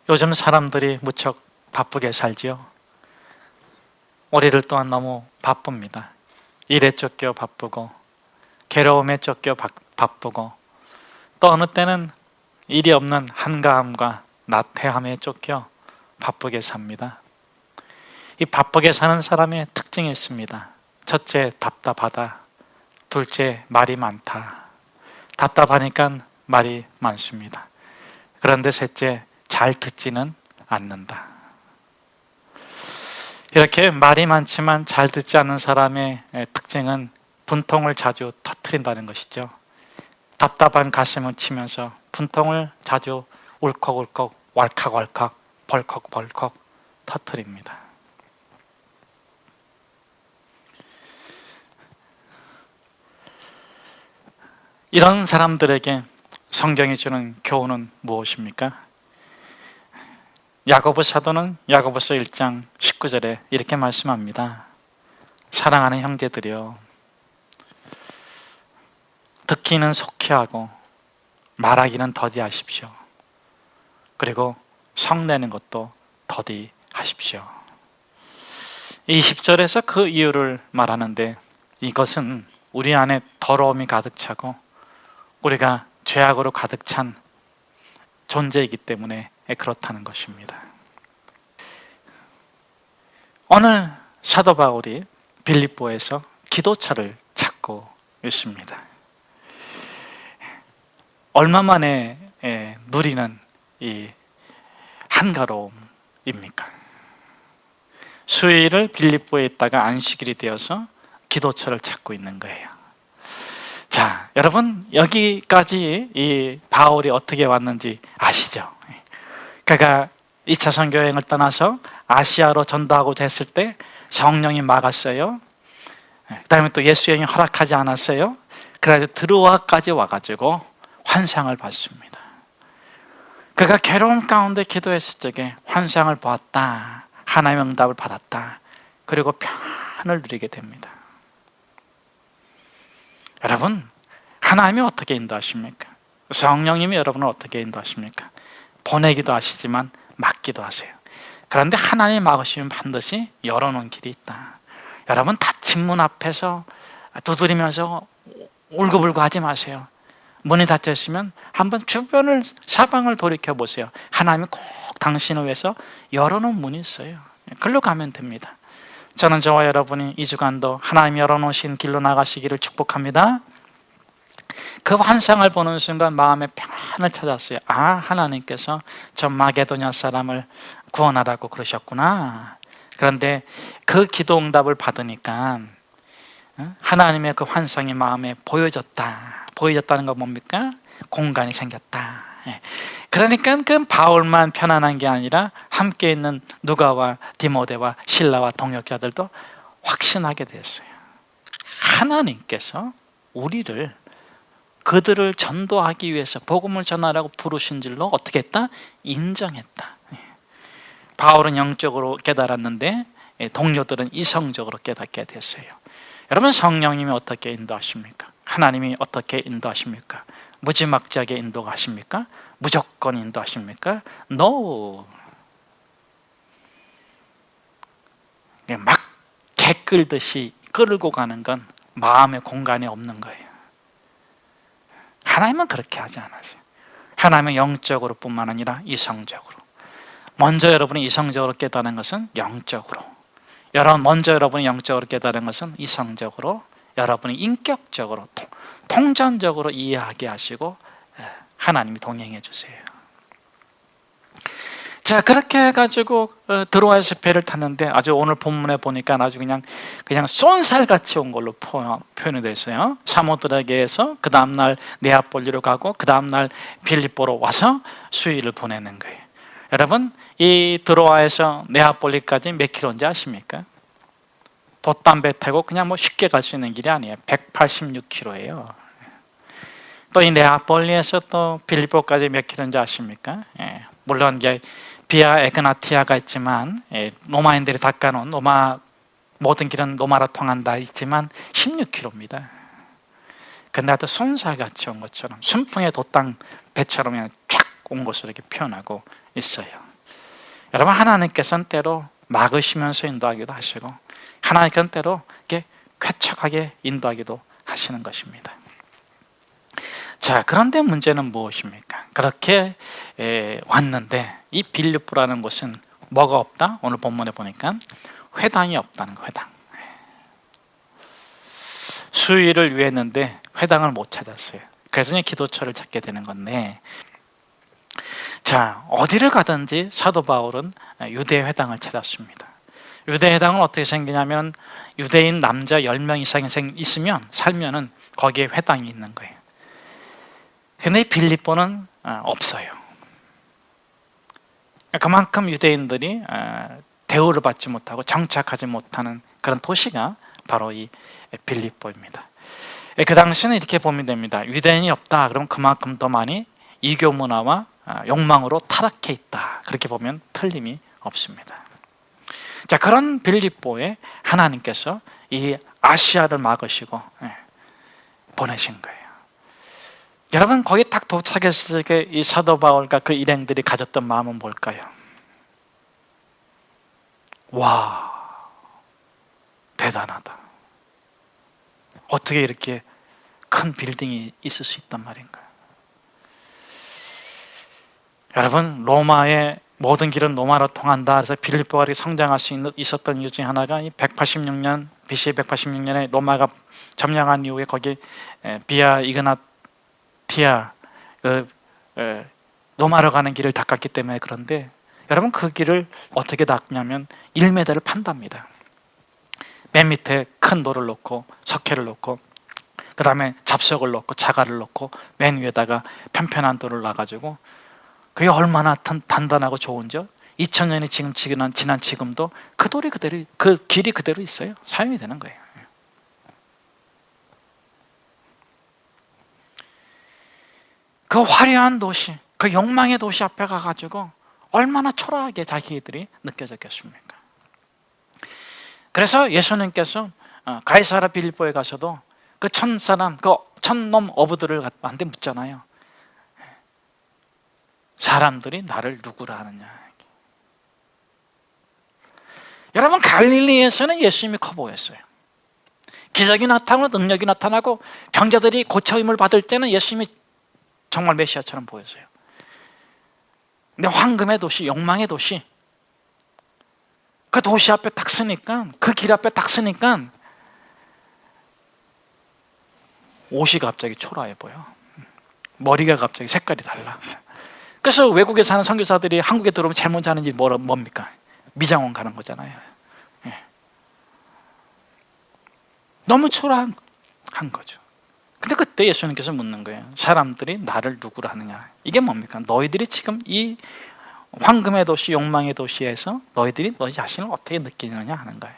요즘 사람들이 무척 바쁘게 살지요. 우리들 또한 너무 바쁩니다. 일에 쫓겨 바쁘고, 괴로움에 쫓겨 바쁘고, 또 어느 때는 일이 없는 한가함과 나태함에 쫓겨 바쁘게 삽니다. 이 바쁘게 사는 사람의 특징이 있습니다. 첫째, 답답하다. 둘째, 말이 많다. 답답하니까 말이 많습니다. 그런데 셋째, 잘 듣지는 않는다. 이렇게 말이 많지만 잘 듣지 않는 사람의 특징은 분통을 자주 터뜨린다는 것이죠. 답답한 가슴을 치면서 분통을 자주 울컥울컥, 왈칵왈칵, 벌컥벌컥 터뜨립니다. 이런 사람들에게 성경이 주는 교훈은 무엇입니까? 야고보 사도는 야고보서 1장 19절에 이렇게 말씀합니다. 사랑하는 형제들이여, 듣기는 속히 하고 말하기는 더디하십시오. 그리고 성내는 것도 더디하십시오. 이 10절에서 그 이유를 말하는데, 이것은 우리 안에 더러움이 가득 차고 우리가 죄악으로 가득 찬 존재이기 때문에 그렇다는 것입니다. 오늘 사도 바울이 빌립보에서 기도처를 찾고 있습니다. 얼마 만에 누리는 이 한가로움입니까? 수요일을 빌립보에 있다가 안식일이 되어서 기도처를 찾고 있는 거예요. 자, 여러분, 여기까지 이 바울이 어떻게 왔는지 아시죠? 그가 2차 선교여행을 떠나서 아시아로 전도하고자 했을 때 성령이 막았어요. 그 다음에 또 예수님이 허락하지 않았어요. 그래서 드로아까지 와가지고 환상을 봤습니다. 그가 괴로움 가운데 기도했을 적에 환상을 보았다, 하나님의 응답을 받았다, 그리고 평안을 누리게 됩니다. 여러분, 하나님이 어떻게 인도하십니까? 성령님이 여러분을 어떻게 인도하십니까? 보내기도 하시지만 막기도 하세요. 그런데 하나님이 막으시면 반드시 열어놓은 길이 있다. 여러분, 닫힌 문 앞에서 두드리면서 울고불고 하지 마세요. 문이 닫혀 있으면 한번 주변을, 사방을 돌이켜 보세요. 하나님이 꼭 당신을 위해서 열어놓은 문이 있어요. 그걸로 가면 됩니다. 저는 저와 여러분이 이 주간도 하나님이 열어놓으신 길로 나가시기를 축복합니다. 그 환상을 보는 순간 마음의 평안을 찾았어요. 아, 하나님께서 저 마게도냐 사람을 구원하라고 그러셨구나. 그런데 그 기도 응답을 받으니까 하나님의 그 환상이 마음에 보여졌다. 보여졌다는 건 뭡니까? 공간이 생겼다. 그러니까 그 바울만 편안한 게 아니라 함께 있는 누가와 디모데와 실라와 동역자들도 확신하게 됐어요. 하나님께서 우리를, 그들을 전도하기 위해서 복음을 전하라고 부르신 줄로 어떻게 했다? 인정했다. 바울은 영적으로 깨달았는데 동료들은 이성적으로 깨닫게 됐어요. 여러분, 성령님이 어떻게 인도하십니까? 하나님이 어떻게 인도하십니까? 무지막지하게 인도하십니까? 무조건 인도하십니까? No. 막 개 끌듯이 끌고 가는 건 마음의 공간이 없는 거예요. 하나님은 그렇게 하지 않으세요. 하나님은 영적으로 뿐만 아니라 이성적으로. 먼저 여러분이 이성적으로 깨닫는 것은 영적으로, 먼저 여러분이 영적으로 깨닫는 것은 이성적으로, 여러분이 인격적으로, 통전적으로 이해하게 하시고 하나님이 동행해 주세요. 자, 그렇게 해가지고 드로아에서 배를 탔는데, 아주 오늘 본문에 보니까 아주 그냥 쏜살같이 온 걸로 표현이 됐어요. 사모드라게에서 그 다음날 네아폴리로 가고 그 다음날 빌립보로 와서 수요일을 보내는 거예요. 여러분, 이 드로아에서 네아폴리까지 몇 킬로인지 아십니까? 돛담배 타고 그냥 쉽게 갈 수 있는 길이 아니에요. 186km예요. 또 이 네아폴리에서 또 빌립보까지 몇 킬로인지 아십니까? 물론 이제 비아 에그나티아가 있지만 로마인들이 닦아놓은 모든 길은 로마로 통한다 있지만 16km입니다. 근데 아주 손살같이 온 것처럼 순풍의 돛담 배처럼 그냥 쫙 온 것으로 이렇게 표현하고 있어요. 여러분, 하나님께서는 때로 막으시면서 인도하기도 하시고, 하나님께서는 때로 이렇게 쾌척하게 인도하기도 하시는 것입니다. 자, 그런데 문제는 무엇입니까? 그렇게 왔는데 이 빌립보라는 곳은 뭐가 없다? 오늘 본문에 보니까 회당이 없다는 거. 회당. 수의를 위했는데 회당을 못 찾았어요. 그래서 이제 기도처를 찾게 되는 건데, 자, 어디를 가든지 사도 바울은 유대 회당을 찾았습니다. 유대 회당은 어떻게 생기냐면, 유대인 남자 10명 이상 있으면 살면은 거기에 회당이 있는 거예요. 근데 빌립보는 없어요. 그만큼 유대인들이 대우를 받지 못하고 정착하지 못하는 그런 도시가 바로 이 빌립보입니다. 그 당시는 이렇게 보면 됩니다. 유대인이 없다, 그럼 그만큼 더 많이 이교 문화와 욕망으로 타락해 있다, 그렇게 보면 틀림이 없습니다. 자, 그런 빌립보에 하나님께서 이 아시아를 막으시고 보내신 거예요. 여러분, 거기 딱 도착했을 때 이 사도 바울과 그 일행들이 가졌던 마음은 뭘까요? 와, 대단하다. 어떻게 이렇게 큰 빌딩이 있을 수 있단 말인가요? 여러분, 로마의 모든 길은 로마로 통한다. 그래서 빌립보가 성장할 수 있었던 이유 중에 하나가 이 186년 BC 186년에 로마가 점령한 이후에 거기 비아 이그나티아 로마로 가는 길을 닦았기 때문에. 그런데 여러분, 그 길을 어떻게 닦냐면 1m를 판답니다. 맨 밑에 큰 돌을 놓고 석회를 놓고, 그 다음에 잡석을 놓고 자갈을 놓고 맨 위에다가 편편한 돌을 놔가지고, 그게 얼마나 단단하고 좋은지요. 2000년이 지금 지난 지금도 그 돌이 그대로, 그 길이 그대로 있어요. 사용이 되는 거예요. 그 화려한 도시, 그 욕망의 도시 앞에 가가지고 얼마나 초라하게 자기들이 느껴졌겠습니까? 그래서 예수님께서 가이사라 빌립보에 가서도 그 천사람, 그 천놈 어부들을 한테 묻잖아요. 사람들이 나를 누구라 하느냐. 여러분, 갈릴리에서는 예수님이 커 보였어요. 기적이 나타나고 능력이 나타나고 병자들이 고쳐임을 받을 때는 예수님이 정말 메시아처럼 보였어요. 근데 황금의 도시, 욕망의 도시, 그 도시 앞에 딱 서니까, 그 길 앞에 딱 서니까 옷이 갑자기 초라해 보여. 머리가 갑자기 색깔이 달라. 그래서 외국에 사는 선교사들이 한국에 들어오면 제일 먼저 하는 일이 뭡니까? 미장원 가는 거잖아요. 너무 초라한 거죠. 근데 그때 예수님께서 묻는 거예요. 사람들이 나를 누구라 하느냐. 이게 뭡니까? 너희들이 지금 이 황금의 도시, 욕망의 도시에서 너희들이 너희 자신을 어떻게 느끼느냐 하는 거예요.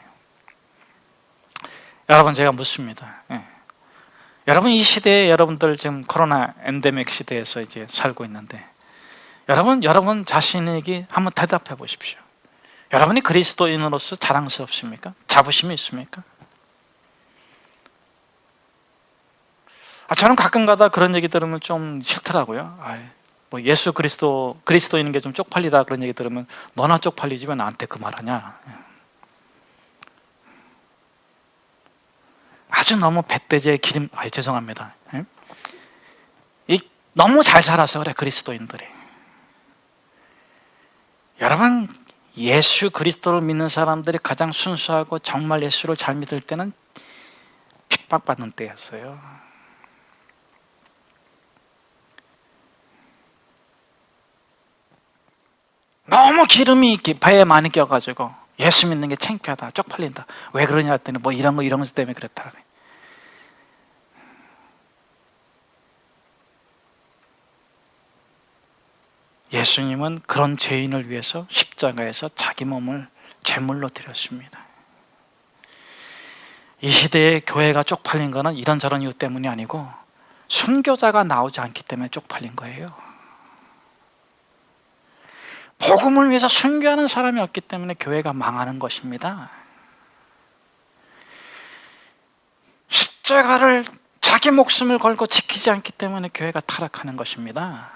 여러분, 제가 묻습니다. 여러분, 이 시대에 여러분들 지금 코로나 엔데믹 시대에서 이제 살고 있는데, 여러분 자신에게 한번 대답해 보십시오. 여러분이 그리스도인으로서 자랑스럽습니까? 자부심이 있습니까? 저는 가끔가다 그런 얘기 들으면 좀 싫더라고요. 뭐 예수 그리스도인인 게 좀 쪽팔리다, 그런 얘기 들으면 너나 쪽팔리지 왜 나한테 그 말하냐. 아주 너무 배때지의 기름. 죄송합니다. 너무 잘 살아서 그래, 그리스도인들이. 여러분, 예수 그리스도를 믿는 사람들이 가장 순수하고 정말 예수를 잘 믿을 때는 핍박받는 때였어요. 너무 기름이 배에 많이 껴가지고 예수 믿는 게 창피하다, 쪽팔린다. 왜 그러냐 했더니 뭐 이런 거 때문에 그랬다. 예수님은 그런 죄인을 위해서 십자가에서 자기 몸을 제물로 드렸습니다. 이 시대에 교회가 쪽팔린 거는 이런저런 이유 때문이 아니고 순교자가 나오지 않기 때문에 쪽팔린 거예요. 복음을 위해서 순교하는 사람이 없기 때문에 교회가 망하는 것입니다. 십자가를 자기 목숨을 걸고 지키지 않기 때문에 교회가 타락하는 것입니다.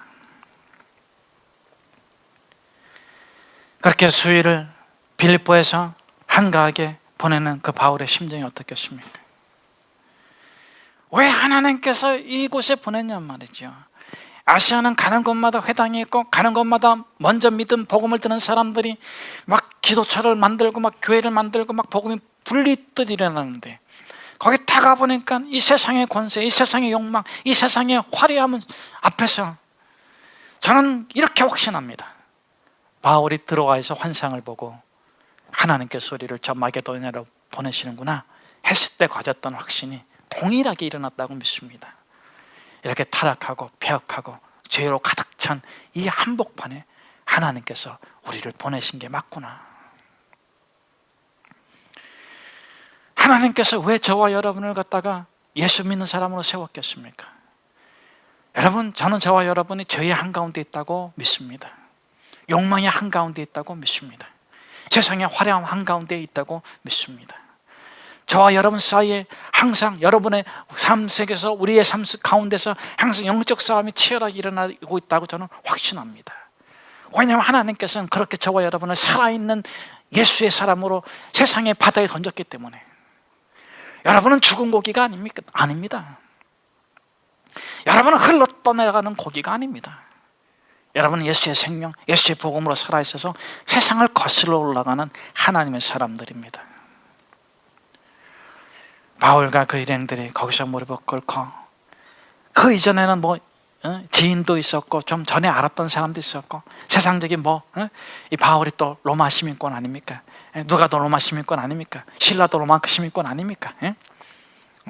그렇게 수일을 빌립보에서 한가하게 보내는 그 바울의 심정이 어떻겠습니까? 왜 하나님께서 이곳에 보냈냔 말이죠. 아시아는 가는 곳마다 회당이 있고 가는 곳마다 먼저 믿음 복음을 듣는 사람들이 막 기도처를 만들고 막 교회를 만들고 막 복음이 불리듯 일어나는데, 거기 다 가보니까 이 세상의 권세, 이 세상의 욕망, 이 세상의 화려함 앞에서 저는 이렇게 확신합니다. 바울이 들어와서 환상을 보고 하나님께서 우리를 저 마게도냐로 보내시는구나 했을 때 가졌던 확신이 동일하게 일어났다고 믿습니다. 이렇게 타락하고 폐역하고 죄로 가득 찬 이 한복판에 하나님께서 우리를 보내신 게 맞구나. 하나님께서 왜 저와 여러분을 갖다가 예수 믿는 사람으로 세웠겠습니까? 여러분, 저는 저와 여러분이 죄의 한가운데 있다고 믿습니다. 욕망의 한가운데 있다고 믿습니다. 세상의 화려함 한가운데 있다고 믿습니다. 저와 여러분 사이에 항상 여러분의 삶 속에서, 우리의 삶 가운데서 항상 영적 싸움이 치열하게 일어나고 있다고 저는 확신합니다. 왜냐하면 하나님께서는 그렇게 저와 여러분을 살아있는 예수의 사람으로 세상의 바다에 던졌기 때문에. 여러분은 죽은 고기가 아닙니까? 아닙니다. 여러분은 흘러 떠내려가는 고기가 아닙니다. 여러분은 예수의 생명, 예수의 복음으로 살아있어서 세상을 거슬러 올라가는 하나님의 사람들입니다. 바울과 그 일행들이 거기서 무릎을 꿇고, 그 이전에는 뭐 지인도 있었고 좀 전에 알았던 사람도 있었고, 세상적인 이 바울이 또 로마 시민권 아닙니까? 누가 더 로마 시민권 아닙니까? 신라도 로마 시민권 아닙니까?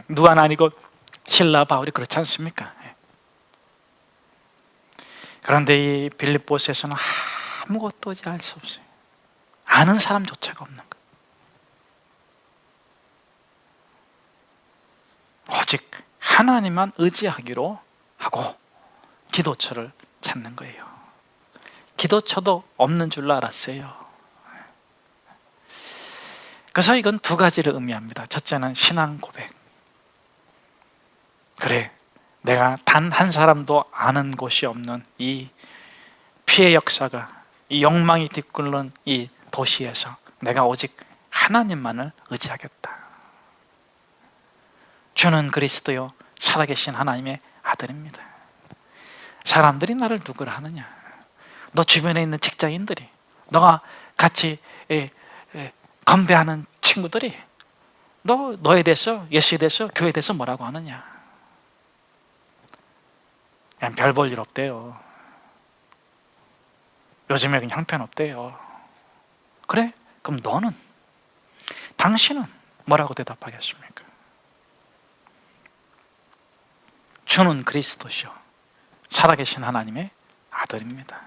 누가 아니고 신라 바울이 그렇지 않습니까? 그런데 이 빌립보스에서는 아무것도 알 수 없어요. 아는 사람조차가 없는 거예요. 오직 하나님만 의지하기로 하고 기도처를 찾는 거예요. 기도처도 없는 줄로 알았어요. 그래서 이건 두 가지를 의미합니다. 첫째는 신앙 고백. 그래, 내가 단 한 사람도 아는 곳이 없는 이 피해 역사가, 이 욕망이 뒤끓는 이 도시에서 내가 오직 하나님만을 의지하겠다. 주는 그리스도요 살아계신 하나님의 아들입니다. 사람들이 나를 누구라 하느냐? 너 주변에 있는 직장인들이, 너가 같이 건배하는 친구들이 너에 대해서, 예수에 대해서, 교회에 대해서 뭐라고 하느냐? 그냥 별 볼 일 없대요. 요즘에 그냥 형편없대요. 그래? 그럼 너는, 당신은 뭐라고 대답하겠습니까? 주는 그리스도시요 살아계신 하나님의 아들입니다.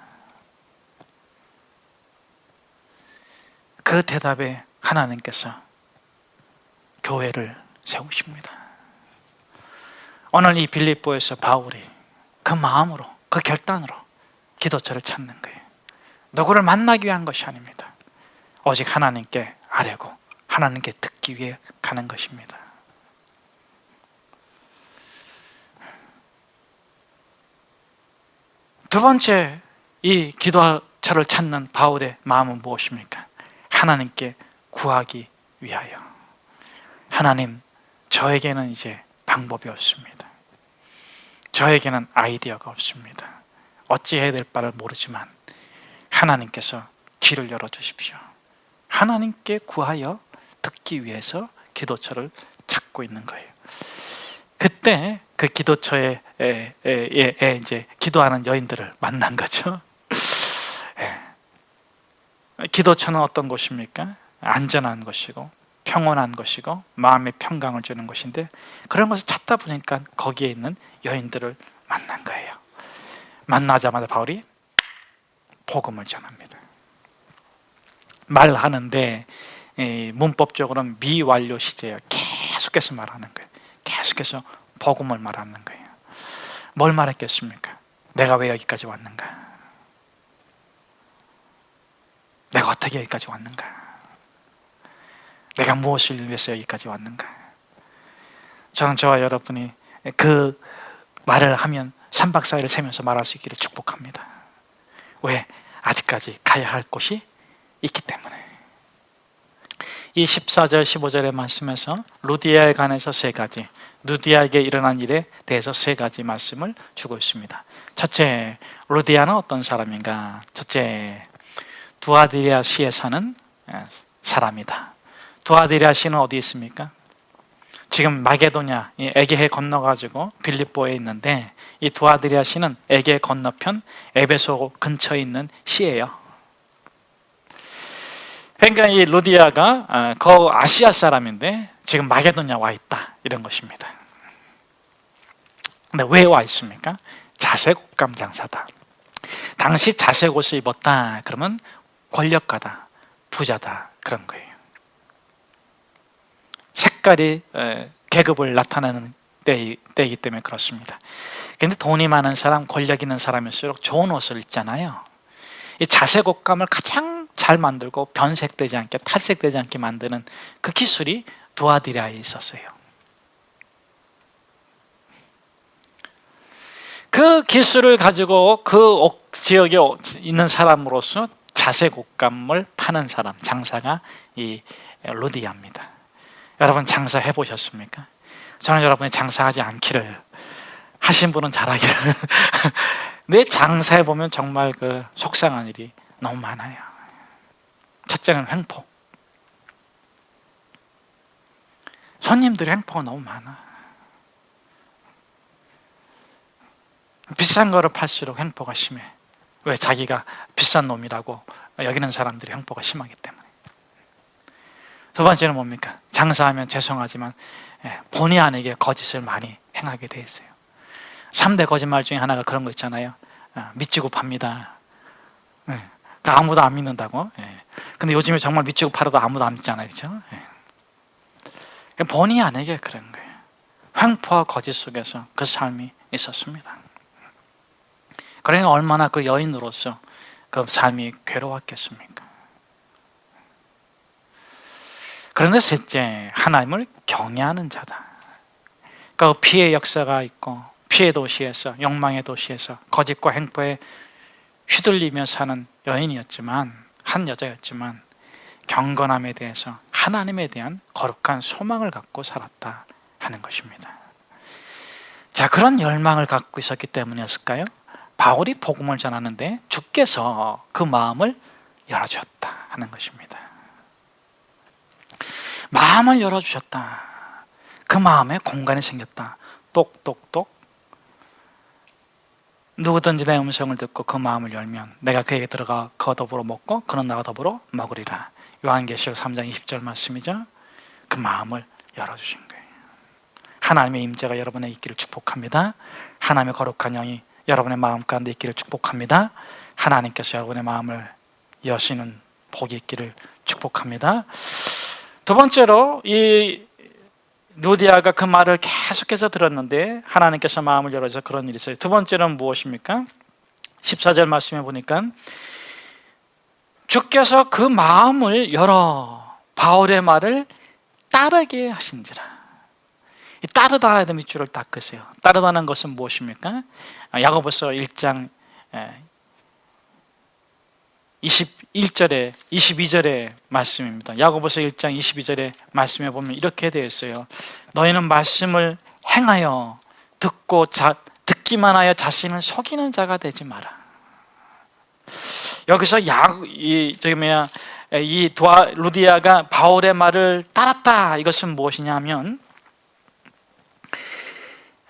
그 대답에 하나님께서 교회를 세우십니다. 오늘 이 빌립보에서 바울이 그 마음으로, 그 결단으로 기도처를 찾는 거예요. 누구를 만나기 위한 것이 아닙니다. 오직 하나님께 아뢰고 하나님께 듣기 위해 가는 것입니다. 두 번째, 이 기도처를 찾는 바울의 마음은 무엇입니까? 하나님께 구하기 위하여. 하나님, 저에게는 이제 방법이 없습니다. 저에게는 아이디어가 없습니다. 어찌해야 될 바를 모르지만 하나님께서 길을 열어주십시오. 하나님께 구하여 듣기 위해서 기도처를 찾고 있는 거예요. 그때 그 기도처에 이제 기도하는 여인들을 만난 거죠. 기도처는 어떤 곳입니까? 안전한 곳이고 평온한 곳이고 마음의 평강을 주는 곳인데, 그런 것을 찾다 보니까 거기에 있는 여인들을 만난 거예요. 만나자마자 바울이 복음을 전합니다. 말하는데 문법적으로는 미완료 시제예요. 계속해서 말하는 거예요. 계속해서 복음을 말하는 거예요. 뭘 말했겠습니까? 내가 왜 여기까지 왔는가? 내가 어떻게 여기까지 왔는가? 내가 무엇을 위해서 여기까지 왔는가? 저는 저와 여러분이 그 말을 하면 3박 4일을 세면서 말할 수 있기를 축복합니다. 왜? 아직까지 가야 할 곳이 있기 때문에. 이 14절 15절의 말씀에서 루디아에 관해서 세 가지, 루디아에게 일어난 일에 대해서 세 가지 말씀을 주고 있습니다. 첫째, 루디아는 어떤 사람인가? 첫째, 두아디리아 시에 사는 사람이다. 두아디리아 시는 어디 있습니까? 지금 마게도냐, 에게해 건너가지고 빌립보에 있는데, 이 두아디리아 시는 에게 건너편 에베소 근처에 있는 시예요. 그러니까 이 루디아가 그 아시아 사람인데 지금 마게도냐 와 있다, 이런 것입니다. 근데 왜 와 있습니까? 자색옷감 장사다. 당시 자색옷을 입었다 그러면 권력가다, 부자다, 그런 거예요. 색깔이 계급을 나타내는 때이기 때문에 그렇습니다. 그런데 돈이 많은 사람, 권력 있는 사람일수록 좋은 옷을 입잖아요. 이 자색옷감을 가장 잘 만들고 변색되지 않게, 탈색되지 않게 만드는 그 기술이 두아디리아에 있었어요. 그 기술을 가지고 그 지역에 있는 사람으로서 자색옷감을 파는 사람, 장사가 이 루디아입니다. 여러분 장사해 보셨습니까? 저는 여러분이 장사하지 않기를, 하신 분은 잘하기를. 내 장사해 보면 정말 그 속상한 일이 너무 많아요. 첫째는 횡포. 손님들이 횡포가 너무 많아. 비싼 거를 팔수록 횡포가 심해. 왜? 자기가 비싼 놈이라고 여기는 사람들이 횡포가 심하기 때문에. 두 번째는 뭡니까? 장사하면 죄송하지만 본의 아니게 거짓을 많이 행하게 돼 있어요. 3대 거짓말 중에 하나가 그런 거 있잖아요. 믿지고 팝니다. 그러니까 아무도 안 믿는다고. 근데 요즘에 정말 믿지고 팔아도 아무도 안 믿잖아요, 그렇죠? 본의 아니게 그런 거예요. 횡포와 거짓 속에서 그 삶이 있었습니다. 그러니까 얼마나 그 여인으로서 그 삶이 괴로웠겠습니까? 그런데 셋째, 하나님을 경외하는 자다. 그러니까 피해 역사가 있고 피해 도시에서, 욕망의 도시에서 거짓과 횡포에 휘둘리며 사는 여인이었지만, 한 여자였지만 경건함에 대해서 하나님에 대한 거룩한 소망을 갖고 살았다 하는 것입니다. 자, 그런 열망을 갖고 있었기 때문이었을까요? 바울이 복음을 전하는데 주께서 그 마음을 열어주셨다 하는 것입니다. 마음을 열어주셨다. 그 마음에 공간이 생겼다. 똑똑똑. 누구든지 내 음성을 듣고 그 마음을 열면 내가 그에게 들어가 그와 더불어 먹고 그는 나와 더불어 먹으리라. 요한계시록 3장 20절 말씀이죠. 그 마음을 열어주신 거예요. 하나님의 임재가 여러분의 있기를 축복합니다. 하나님의 거룩한 영이 여러분의 마음 가운데 있기를 축복합니다. 하나님께서 여러분의 마음을 여시는 복이 있기를 축복합니다. 두 번째로, 이 루디아가 그 말을 계속해서 들었는데 하나님께서 마음을 열어서 그런 일이 있어요. 두 번째는 무엇입니까? 14절 말씀에 보니까 주께서 그 마음을 열어 바울의 말을 따르게 하신지라. 이 따르다 하는 밑줄을 닦으세요. 따르다는 것은 무엇입니까? 야고보서 1장 21절에 22절의 말씀입니다. 야고보서 1장 22절의 말씀에 보면 이렇게 되어 있어요. 너희는 말씀을 행하여 듣기만 하여 자신을 속이는 자가 되지 마라. 여기서 루디아가 바울의 말을 따랐다, 이것은 무엇이냐면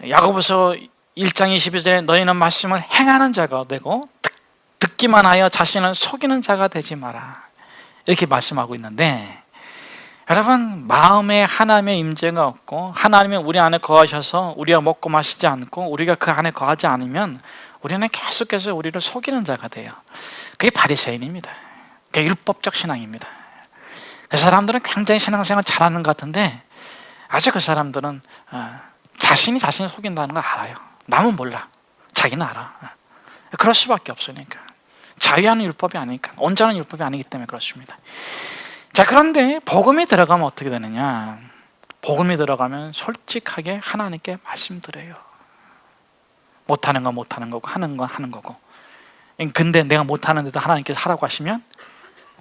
야고보서 1장 22절에 너희는 말씀을 행하는 자가 되고 듣기만 하여 자신을 속이는 자가 되지 마라, 이렇게 말씀하고 있는데, 여러분, 마음에 하나님의 임재가 없고 하나님이 우리 안에 거하셔서 우리가 먹고 마시지 않고 우리가 그 안에 거하지 않으면 우리는 계속해서 우리를 속이는 자가 돼요. 그게 바리새인입니다. 그게 율법적 신앙입니다. 그 사람들은 굉장히 신앙생활 잘하는 것 같은데 아주 그 사람들은 자신이 자신을 속인다는 걸 알아요. 남은 몰라, 자기는 알아. 그럴 수밖에 없으니까. 자유하는 율법이 아니니까, 온전한 율법이 아니기 때문에 그렇습니다. 자, 그런데 복음이 들어가면 어떻게 되느냐? 복음이 들어가면 솔직하게 하나님께 말씀드려요. 못하는 건 못하는 거고 하는 건 하는 거고. 근데 내가 못하는데도 하나님께서 하라고 하시면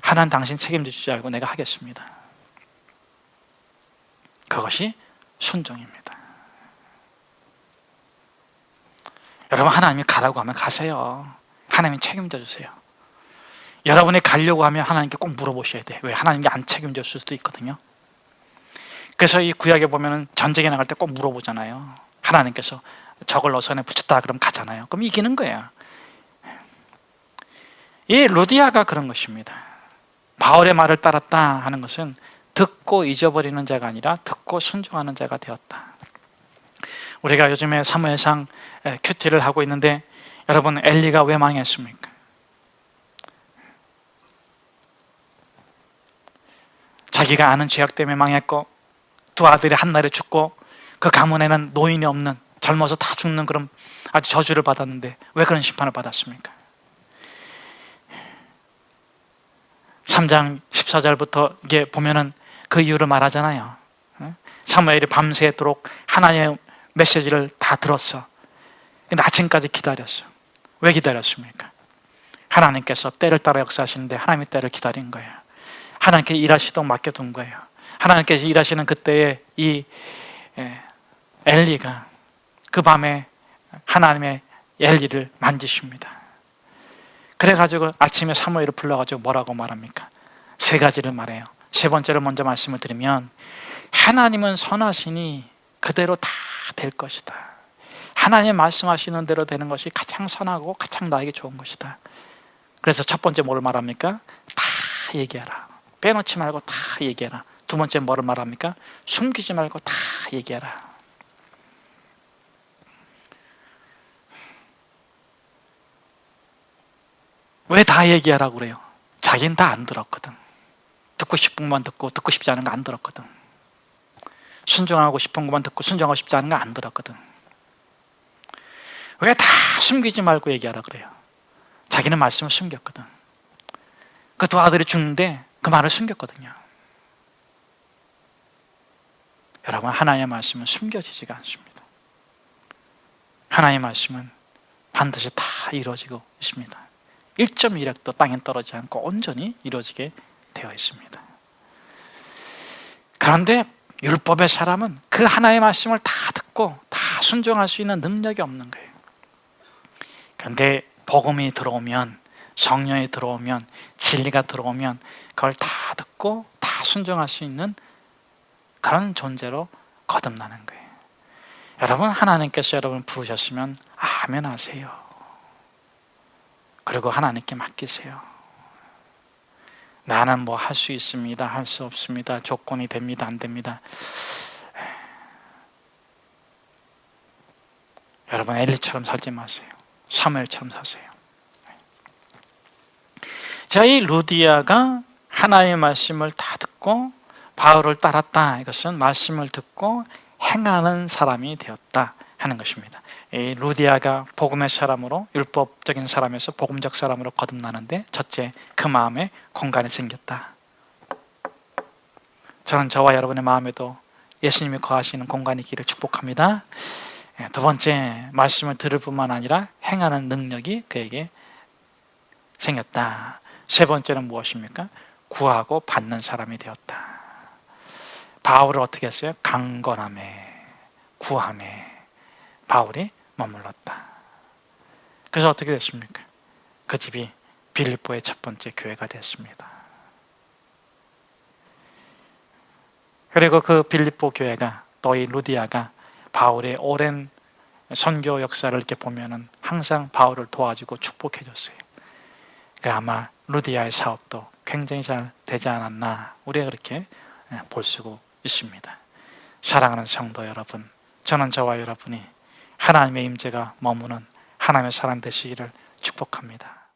하나님 당신 책임져 주지 않고 내가 하겠습니다. 그것이 순종입니다. 여러분, 하나님이 가라고 하면 가세요. 하나님이 책임져 주세요. 여러분이 가려고 하면 하나님께 꼭 물어보셔야 돼요. 왜? 하나님께 안 책임져 줄 수도 있거든요. 그래서 이 구약에 보면 전쟁에 나갈 때 꼭 물어보잖아요. 하나님께서 적을 어선에 붙였다 그럼 가잖아요. 그럼 이기는 거예요. 이 루디아가 그런 것입니다. 바울의 말을 따랐다 하는 것은 듣고 잊어버리는 자가 아니라 듣고 순종하는 자가 되었다. 우리가 요즘에 사무엘상 큐티를 하고 있는데, 여러분, 엘리가 왜 망했습니까? 자기가 아는 죄악 때문에 망했고, 두 아들이 한날에 죽고, 그 가문에는 노인이 없는, 젊어서 다 죽는 그런 아주 저주를 받았는데 왜 그런 심판을 받았습니까? 3장 14절부터 이게 보면은 그 이유를 말하잖아요. 사무엘이 밤새도록 하나님의 메시지를 다 들었어. 근데 아침까지 기다렸어. 왜 기다렸습니까? 하나님께서 때를 따라 역사하시는데 하나님의 때를 기다린 거예요. 하나님께 일하시도록 맡겨둔 거예요. 하나님께서 일하시는 그때에 이 엘리가 그 밤에 하나님의 엘리를 만지십니다. 그래가지고 아침에 사무엘을 불러가지고 뭐라고 말합니까? 세 가지를 말해요. 세 번째를 먼저 말씀을 드리면, 하나님은 선하시니 그대로 다 될 것이다. 하나님 말씀하시는 대로 되는 것이 가장 선하고 가장 나에게 좋은 것이다. 그래서 첫 번째 뭐를 말합니까? 다 얘기하라. 빼놓지 말고 다 얘기해라. 두 번째 뭐를 말합니까? 숨기지 말고 다 얘기해라. 왜 다 얘기하라고 그래요? 자기는 다 안 들었거든. 듣고 싶은 것만 듣고 듣고 싶지 않은 거 안 들었거든. 순종하고 싶은 것만 듣고 순종하고 싶지 않은 거 안 들었거든. 왜 다 숨기지 말고 얘기하라 그래요? 자기는 말씀을 숨겼거든. 그 두 아들이 죽는데 그 말을 숨겼거든요. 여러분, 하나님의 말씀은 숨겨지지가 않습니다. 하나님의 말씀은 반드시 다 이루어지고 있습니다. 1.1획도 땅에 떨어지지 않고 온전히 이루어지게 되어 있습니다. 그런데 율법의 사람은 그 하나의 말씀을 다 듣고 다 순종할 수 있는 능력이 없는 거예요. 그런데 복음이 들어오면, 성령이 들어오면, 진리가 들어오면 그걸 다 듣고 다 순종할 수 있는 그런 존재로 거듭나는 거예요. 여러분, 하나님께서 여러분을 부르셨으면 아멘 하세요. 그리고 하나님께 맡기세요. 나는 뭐 할 수 있습니다, 할 수 없습니다, 조건이 됩니다, 안 됩니다. 여러분, 엘리처럼 살지 마세요. 사무엘처럼 사세요. 자, 이 루디아가 하나님의 말씀을 다 듣고 바울을 따랐다. 이것은 말씀을 듣고 행하는 사람이 되었다 하는 것입니다. 이 루디아가 복음의 사람으로, 율법적인 사람에서 복음적 사람으로 거듭나는데, 첫째, 그 마음에 공간이 생겼다. 저는 저와 여러분의 마음에도 예수님이 거하시는 공간이 있기를 축복합니다. 두 번째, 말씀을 들을 뿐만 아니라 행하는 능력이 그에게 생겼다. 세 번째는 무엇입니까? 구하고 받는 사람이 되었다. 바울을 어떻게 했어요? 강건함에, 구함에 바울이 머물렀다. 그래서 어떻게 됐습니까? 그 집이 빌립보의 첫 번째 교회가 됐습니다. 그리고 그 빌립보 교회가, 또 이 루디아가 바울의 오랜 선교 역사를 이렇게 보면은 항상 바울을 도와주고 축복해 줬어요. 그러니까 아마 루디아의 사업도 굉장히 잘 되지 않았나, 우리가 그렇게 볼 수가 있습니다. 사랑하는 성도 여러분, 저는 저와 여러분이 하나님의 임재가 머무는 하나님의 사람 되시기를 축복합니다.